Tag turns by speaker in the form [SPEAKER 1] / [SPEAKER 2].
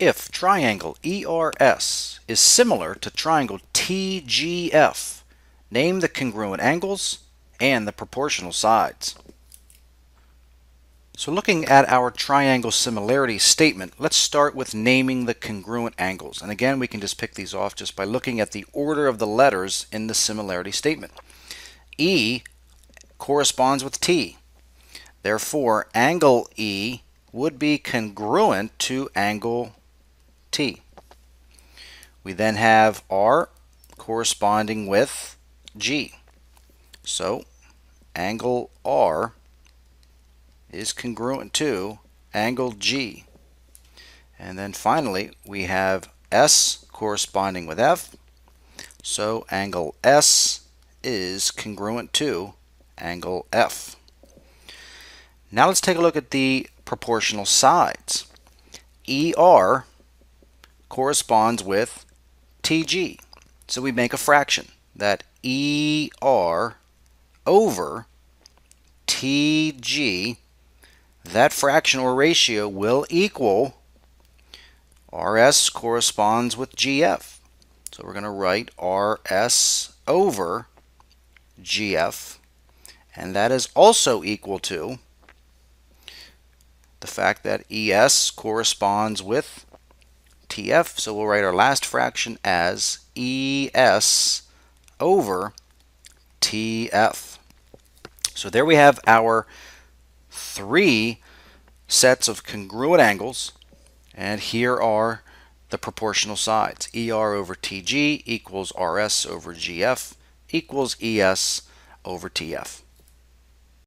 [SPEAKER 1] If triangle ERS is similar to triangle TGF, name the congruent angles and the proportional sides. So looking at our triangle similarity statement, let's start with naming the congruent angles. And again, we can just pick these off just by looking at the order of the letters in the similarity statement. E corresponds with T. Therefore, angle E would be congruent to angle T. We then have R corresponding with G. So, angle R is congruent to angle G. And then finally, we have S corresponding with F. So, angle S is congruent to angle F. Now let's take a look at the proportional sides. ER corresponds with TG. So we make a fraction that ER over TG, that fraction or ratio will equal RS corresponds with GF. So we're going to write RS over GF, and that is also equal to the fact that ES corresponds with TF, so we'll write our last fraction as ES over TF. So there we have our three sets of congruent angles, and here are the proportional sides. ER over TG equals RS over GF equals ES over TF.